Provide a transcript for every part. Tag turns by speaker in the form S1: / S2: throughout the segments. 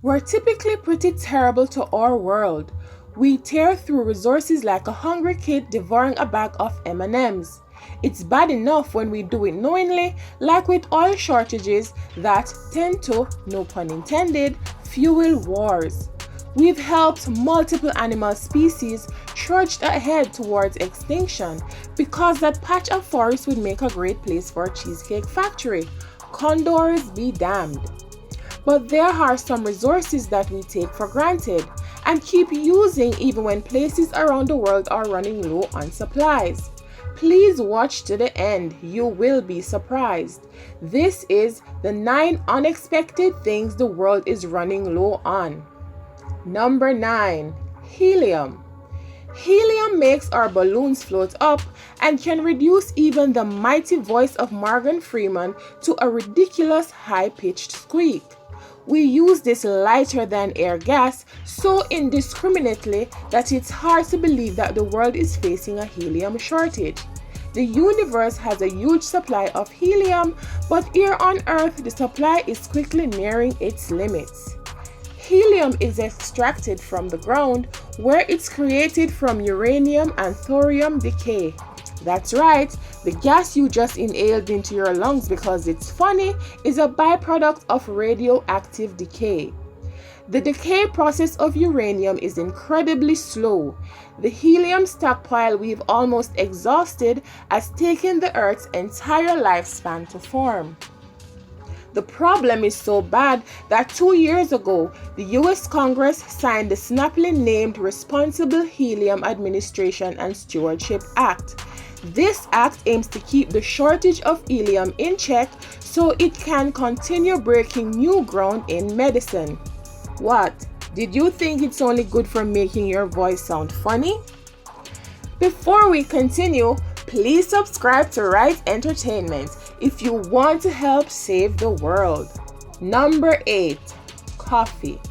S1: We're typically pretty terrible to our world. We tear through resources like a hungry kid devouring a bag of M&Ms. It's bad enough when we do it knowingly, like with oil shortages that tend to, no pun intended, fuel wars. We've helped multiple animal species trudge ahead towards extinction because that patch of forest would make a great place for a Cheesecake Factory. Condors be damned. But there are some resources that we take for granted and keep using even when places around the world are running low on supplies. Please watch to the end, you will be surprised. This is the 9 unexpected things the world is running low on. Number 9. Helium. Helium makes our balloons float up and can reduce even the mighty voice of Morgan Freeman to a ridiculous high-pitched squeak. We use this lighter than air gas so indiscriminately that it's hard to believe that the world is facing a helium shortage. The universe has a huge supply of helium, but here on Earth the supply is quickly nearing its limits. Helium is extracted from the ground where it's created from uranium and thorium decay. That's right, the gas you just inhaled into your lungs because it's funny is a byproduct of radioactive decay. The decay process of uranium is incredibly slow. The helium stockpile we've almost exhausted has taken the Earth's entire lifespan to form. The problem is so bad that 2 years ago, the US Congress signed the snappily named Responsible Helium Administration and Stewardship Act. This act aims to keep the shortage of helium in check so it can continue breaking new ground in medicine. What? Did you think it's only good for making your voice sound funny? Before we continue, please subscribe to Rite Entertainment if you want to help save the world. Number 8. Coffee.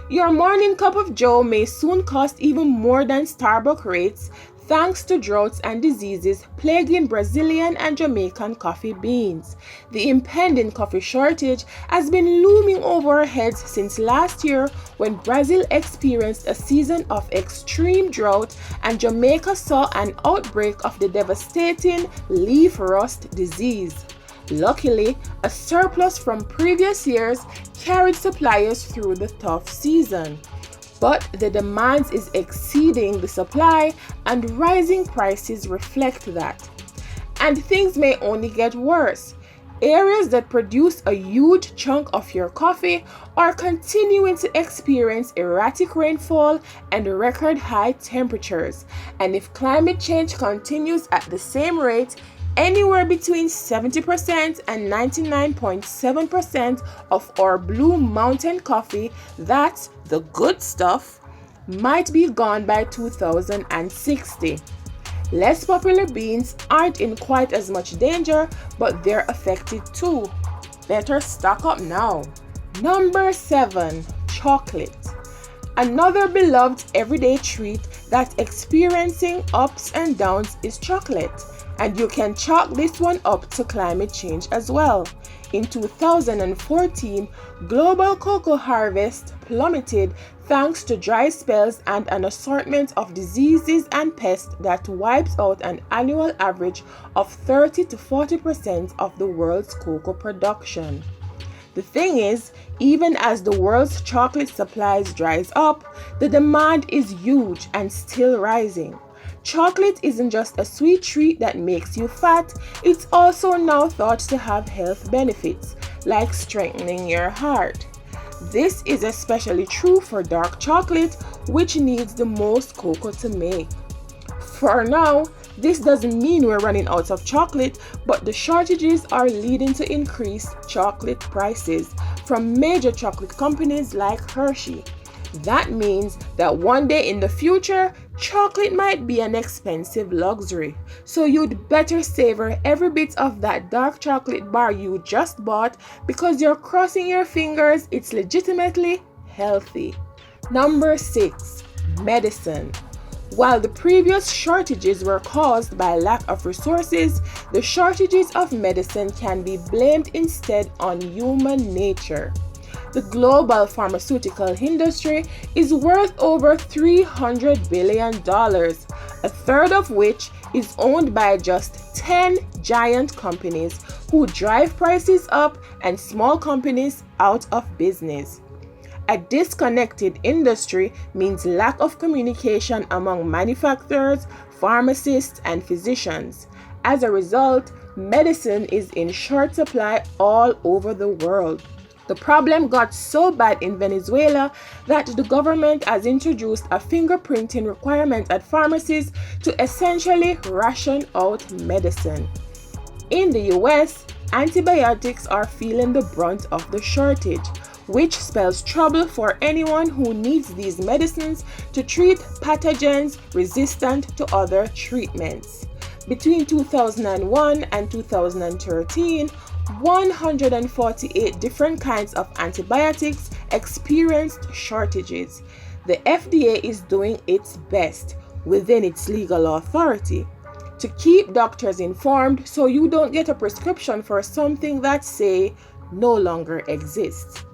S1: Your morning cup of joe may soon cost even more than Starbucks rates thanks to droughts and diseases plaguing Brazilian and Jamaican coffee beans. The impending coffee shortage has been looming over our heads since last year when Brazil experienced a season of extreme drought and Jamaica saw an outbreak of the devastating leaf rust disease. Luckily, a surplus from previous years carried suppliers through the tough season. But the demand is exceeding the supply and rising prices reflect that. And things may only get worse. Areas that produce a huge chunk of your coffee are continuing to experience erratic rainfall and record high temperatures. And if climate change continues at the same rate, anywhere between 70% and 99.7% of our Blue Mountain coffee, that's the good stuff, might be gone by 2060. Less popular beans aren't in quite as much danger, but they're affected too. Better stock up now. Number 7. Chocolate. Another beloved everyday treat that's experiencing ups and downs is chocolate. And you can chalk this one up to climate change as well. In 2014, global cocoa harvest plummeted thanks to dry spells and an assortment of diseases and pests that wipes out an annual average of 30 to 40% of the world's cocoa production. The thing is, even as the world's chocolate supplies dries up, the demand is huge and still rising. Chocolate isn't just a sweet treat that makes you fat, it's also now thought to have health benefits, like strengthening your heart. This is especially true for dark chocolate, which needs the most cocoa to make. For now, this doesn't mean we're running out of chocolate, but the shortages are leading to increased chocolate prices from major chocolate companies like Hershey. That means that one day in the future, chocolate might be an expensive luxury. So you'd better savor every bit of that dark chocolate bar you just bought because you're crossing your fingers it's legitimately healthy. Number 6. Medicine. While the previous shortages were caused by lack of resources, the shortages of medicine can be blamed instead on human nature. The global pharmaceutical industry is worth over $300 billion, a third of which is owned by just 10 giant companies who drive prices up and small companies out of business. A disconnected industry means lack of communication among manufacturers, pharmacists, and physicians. As a result, medicine is in short supply all over the world. The problem got so bad in Venezuela that the government has introduced a fingerprinting requirement at pharmacies to essentially ration out medicine. In the US, antibiotics are feeling the brunt of the shortage, which spells trouble for anyone who needs these medicines to treat pathogens resistant to other treatments. Between 2001 and 2013, 148 different kinds of antibiotics experienced shortages. The FDA is doing its best within its legal authority to keep doctors informed so you don't get a prescription for something that, say, no longer exists.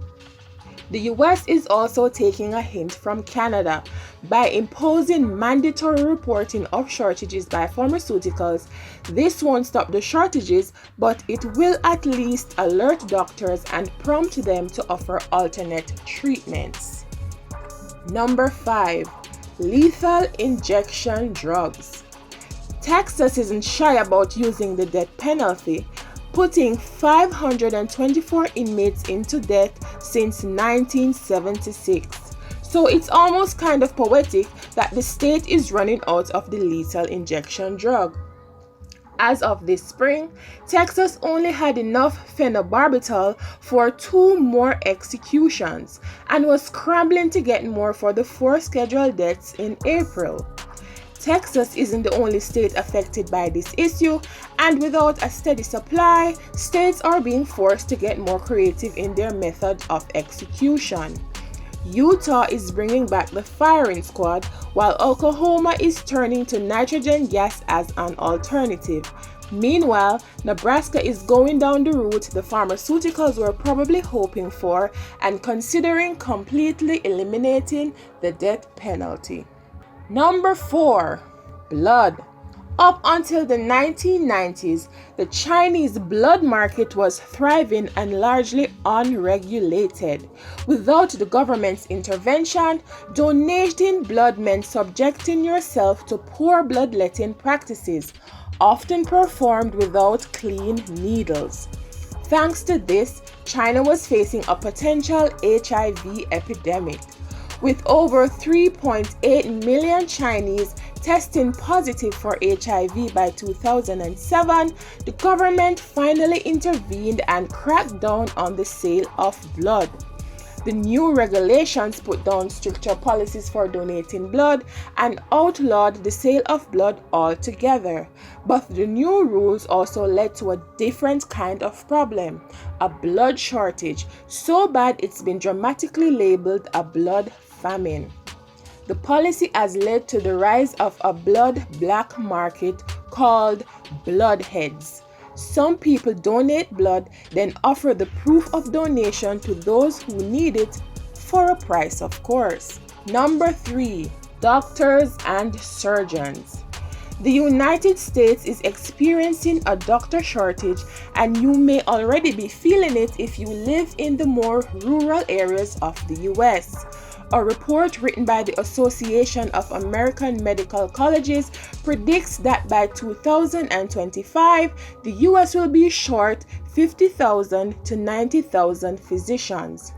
S1: The US is also taking a hint from Canada by imposing mandatory reporting of shortages by pharmaceuticals. This won't stop the shortages, but it will at least alert doctors and prompt them to offer alternate treatments. Number 5. Lethal injection drugs. Texas isn't shy about using the death penalty, putting 524 inmates into death since 1976. So it's almost kind of poetic that the state is running out of the lethal injection drug. As of this spring, Texas only had enough phenobarbital for 2 more executions and was scrambling to get more for the 4 scheduled deaths in April. Texas isn't the only state affected by this issue, and without a steady supply, states are being forced to get more creative in their method of execution. Utah is bringing back the firing squad, while Oklahoma is turning to nitrogen gas as an alternative. Meanwhile, Nebraska is going down the route the pharmaceuticals were probably hoping for and considering completely eliminating the death penalty. Number 4. Blood. Up until the 1990s, the Chinese blood market was thriving and largely unregulated. Without the government's intervention, donating blood meant subjecting yourself to poor bloodletting practices, often performed without clean needles. Thanks to this, China was facing a potential HIV epidemic. With over 3.8 million Chinese testing positive for HIV by 2007, the government finally intervened and cracked down on the sale of blood. The new regulations put down stricter policies for donating blood and outlawed the sale of blood altogether. But the new rules also led to a different kind of problem, a blood shortage, so bad it's been dramatically labeled a blood famine. The policy has led to the rise of a blood black market called bloodheads. Some people donate blood, then offer the proof of donation to those who need it for a price, of course. Number 3. Doctors and surgeons. The United States is experiencing a doctor shortage, and you may already be feeling it if you live in the more rural areas of the US. A report written by the Association of American Medical Colleges predicts that by 2025, the US will be short 50,000 to 90,000 physicians.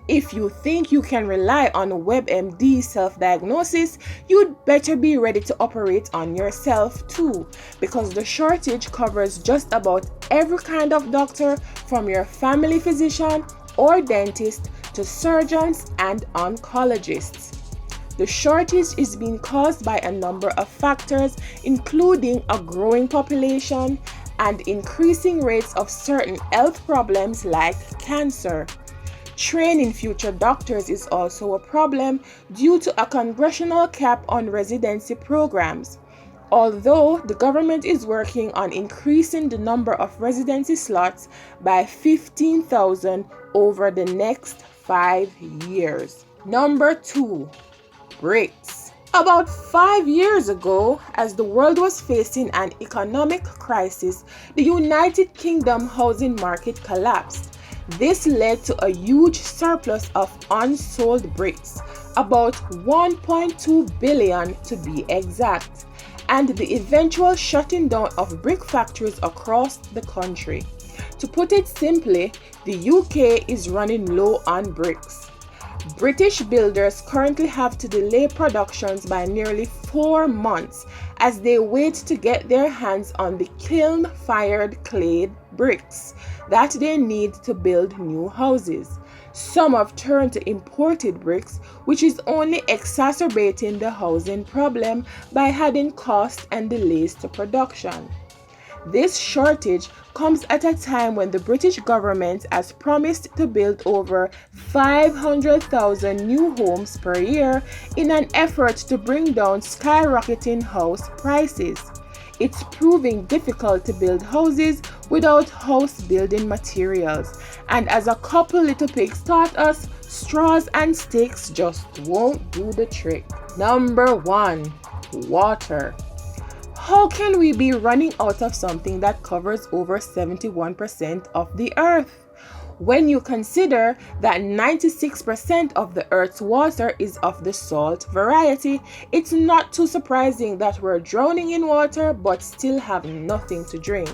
S1: If you think you can rely on WebMD self-diagnosis, you'd better be ready to operate on yourself too, because the shortage covers just about every kind of doctor, from your family physician or dentist to surgeons and oncologists. The shortage is being caused by a number of factors, including a growing population and increasing rates of certain health problems like cancer. Training future doctors is also a problem due to a congressional cap on residency programs. Although the government is working on increasing the number of residency slots by 15,000 over the next 5 years. Number 2, bricks. About 5 years ago, as the world was facing an economic crisis, the United Kingdom housing market collapsed. This led to a huge surplus of unsold bricks, about 1.2 billion to be exact, and the eventual shutting down of brick factories across the country. To put it simply, the UK is running low on bricks. British builders currently have to delay productions by nearly 4 months as they wait to get their hands on the kiln-fired clay bricks that they need to build new houses. Some have turned to imported bricks, which is only exacerbating the housing problem by adding costs and delays to production. This shortage comes at a time when the British government has promised to build over 500,000 new homes per year in an effort to bring down skyrocketing house prices. It's proving difficult to build houses without house building materials, and as a couple little pigs taught us, straws and sticks just won't do the trick. Number 1, water. How can we be running out of something that covers over 71% of the earth? When you consider that 96% of the earth's water is of the salt variety, it's not too surprising that we're drowning in water but still have nothing to drink.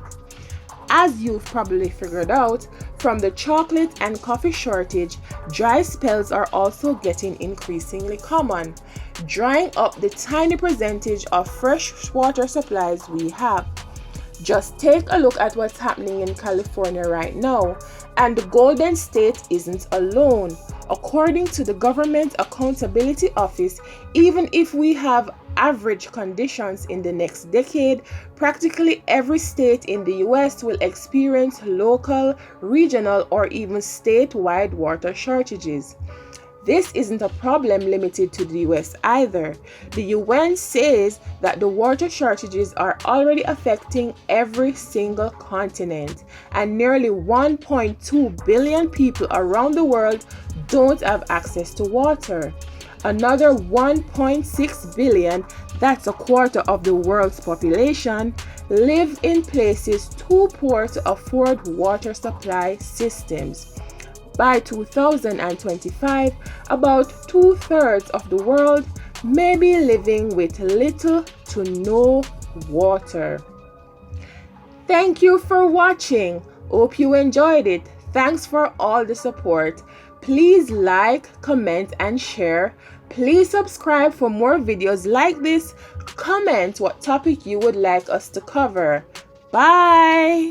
S1: As you've probably figured out, from the chocolate and coffee shortage, dry spells are also getting increasingly common, drying up the tiny percentage of fresh water supplies we have. Just take a look at what's happening in California right now, and the Golden State isn't alone. According to the Government Accountability Office, even if we have average conditions in the next decade, practically every state in the US will experience local, regional, or even statewide water shortages. This isn't a problem limited to the US either. The UN says that the water shortages are already affecting every single continent, and nearly 1.2 billion people around the world don't have access to water. Another 1.6 billion, that's a quarter of the world's population, live in places too poor to afford water supply systems. By 2025, about 2/3 of the world may be living with little to no water. Thank you for watching. Hope you enjoyed it. Thanks for all the support. Please like, comment, and share. Please subscribe for more videos like this. Comment what topic you would like us to cover. Bye!